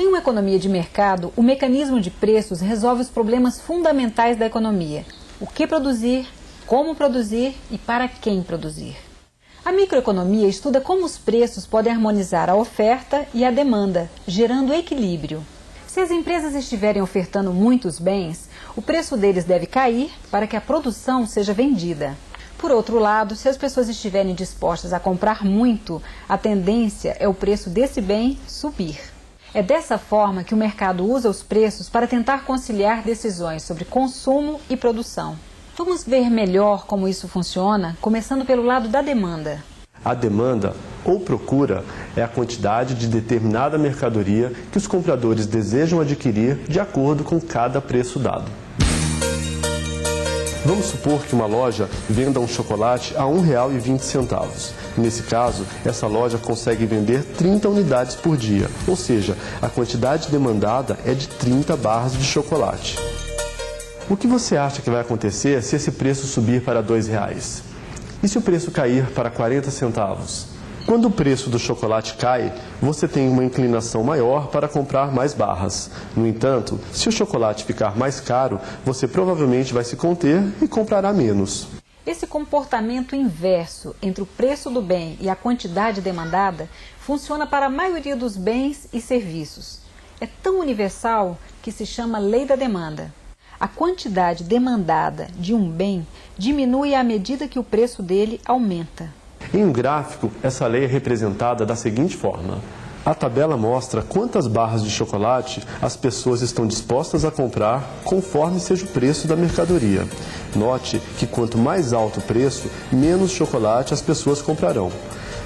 Em uma economia de mercado, o mecanismo de preços resolve os problemas fundamentais da economia. O que produzir, como produzir e para quem produzir. A microeconomia estuda como os preços podem harmonizar a oferta e a demanda, gerando equilíbrio. Se as empresas estiverem ofertando muitos bens, o preço deles deve cair para que a produção seja vendida. Por outro lado, se as pessoas estiverem dispostas a comprar muito, a tendência é o preço desse bem subir. É dessa forma que o mercado usa os preços para tentar conciliar decisões sobre consumo e produção. Vamos ver melhor como isso funciona, começando pelo lado da demanda. A demanda, ou procura, é a quantidade de determinada mercadoria que os compradores desejam adquirir de acordo com cada preço dado. Vamos supor que uma loja venda um chocolate a R$ 1,20. Nesse caso, essa loja consegue vender 30 unidades por dia, ou seja, a quantidade demandada é de 30 barras de chocolate. O que você acha que vai acontecer se esse preço subir para R$ 2,00? E se o preço cair para 40 centavos? Quando o preço do chocolate cai, você tem uma inclinação maior para comprar mais barras. No entanto, se o chocolate ficar mais caro, você provavelmente vai se conter e comprará menos. Esse comportamento inverso entre o preço do bem e a quantidade demandada funciona para a maioria dos bens e serviços. É tão universal que se chama lei da demanda. A quantidade demandada de um bem diminui à medida que o preço dele aumenta. Em um gráfico, essa lei é representada da seguinte forma. A tabela mostra quantas barras de chocolate as pessoas estão dispostas a comprar conforme seja o preço da mercadoria. Note que quanto mais alto o preço, menos chocolate as pessoas comprarão.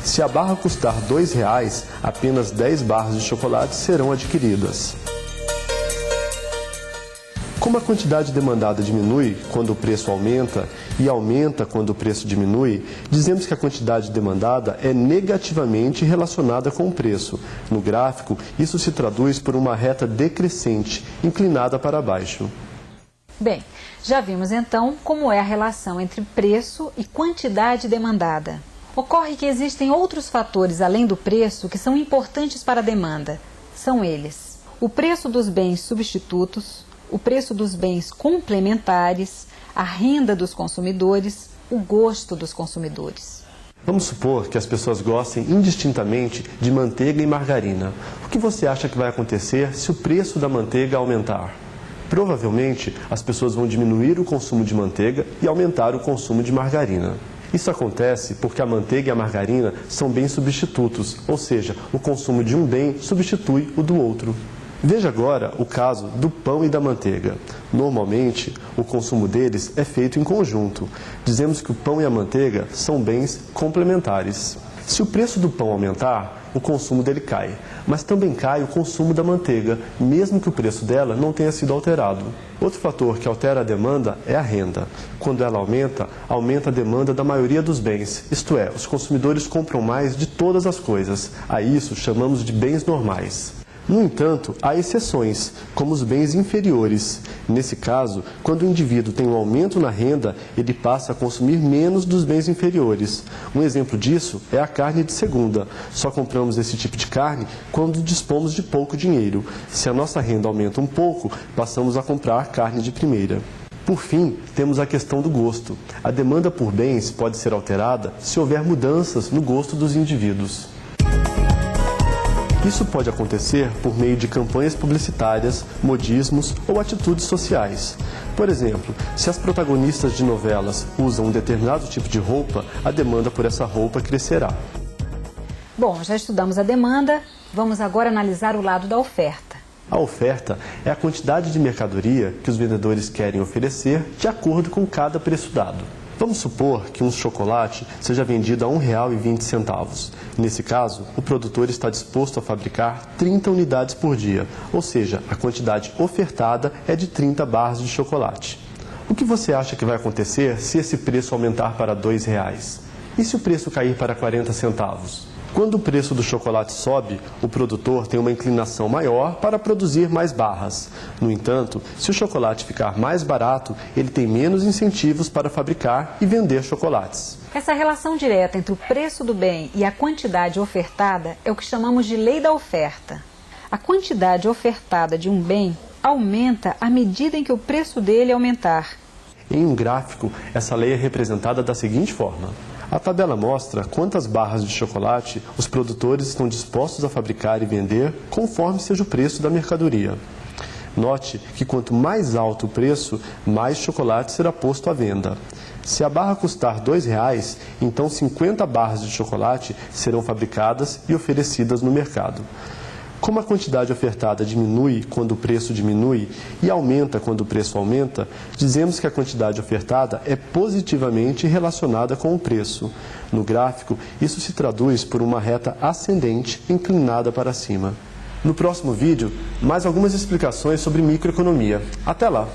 Se a barra custar R$ 2,00, apenas 10 barras de chocolate serão adquiridas. Como a quantidade demandada diminui quando o preço aumenta e aumenta quando o preço diminui, dizemos que a quantidade demandada é negativamente relacionada com o preço. No gráfico, isso se traduz por uma reta decrescente, inclinada para baixo. Bem, já vimos então como é a relação entre preço e quantidade demandada. Ocorre que existem outros fatores além do preço que são importantes para a demanda. São eles: o preço dos bens substitutos, o preço dos bens complementares, a renda dos consumidores, o gosto dos consumidores. Vamos supor que as pessoas gostem indistintamente de manteiga e margarina. O que você acha que vai acontecer se o preço da manteiga aumentar? Provavelmente, as pessoas vão diminuir o consumo de manteiga e aumentar o consumo de margarina. Isso acontece porque a manteiga e a margarina são bens substitutos, ou seja, o consumo de um bem substitui o do outro. Veja agora o caso do pão e da manteiga. Normalmente, o consumo deles é feito em conjunto. Dizemos que o pão e a manteiga são bens complementares. Se o preço do pão aumentar, o consumo dele cai, mas também cai o consumo da manteiga, mesmo que o preço dela não tenha sido alterado. Outro fator que altera a demanda é a renda. Quando ela aumenta, aumenta a demanda da maioria dos bens, isto é, os consumidores compram mais de todas as coisas. A isso chamamos de bens normais. No entanto, há exceções, como os bens inferiores. Nesse caso, quando o indivíduo tem um aumento na renda, ele passa a consumir menos dos bens inferiores. Um exemplo disso é a carne de segunda. Só compramos esse tipo de carne quando dispomos de pouco dinheiro. Se a nossa renda aumenta um pouco, passamos a comprar carne de primeira. Por fim, temos a questão do gosto. A demanda por bens pode ser alterada se houver mudanças no gosto dos indivíduos. Isso pode acontecer por meio de campanhas publicitárias, modismos ou atitudes sociais. Por exemplo, se as protagonistas de novelas usam um determinado tipo de roupa, a demanda por essa roupa crescerá. Bom, já estudamos a demanda, vamos agora analisar o lado da oferta. A oferta é a quantidade de mercadoria que os vendedores querem oferecer de acordo com cada preço dado. Vamos supor que um chocolate seja vendido a R$ 1,20. Nesse caso, o produtor está disposto a fabricar 30 unidades por dia, ou seja, a quantidade ofertada é de 30 barras de chocolate. O que você acha que vai acontecer se esse preço aumentar para R$ 2,00? E se o preço cair para 40 centavos? Quando o preço do chocolate sobe, o produtor tem uma inclinação maior para produzir mais barras. No entanto, se o chocolate ficar mais barato, ele tem menos incentivos para fabricar e vender chocolates. Essa relação direta entre o preço do bem e a quantidade ofertada é o que chamamos de lei da oferta. A quantidade ofertada de um bem aumenta à medida em que o preço dele aumentar. Em um gráfico, essa lei é representada da seguinte forma. A tabela mostra quantas barras de chocolate os produtores estão dispostos a fabricar e vender conforme seja o preço da mercadoria. Note que quanto mais alto o preço, mais chocolate será posto à venda. Se a barra custar R$ 2,00, então 50 barras de chocolate serão fabricadas e oferecidas no mercado. Como a quantidade ofertada diminui quando o preço diminui e aumenta quando o preço aumenta, dizemos que a quantidade ofertada é positivamente relacionada com o preço. No gráfico, isso se traduz por uma reta ascendente inclinada para cima. No próximo vídeo, mais algumas explicações sobre microeconomia. Até lá!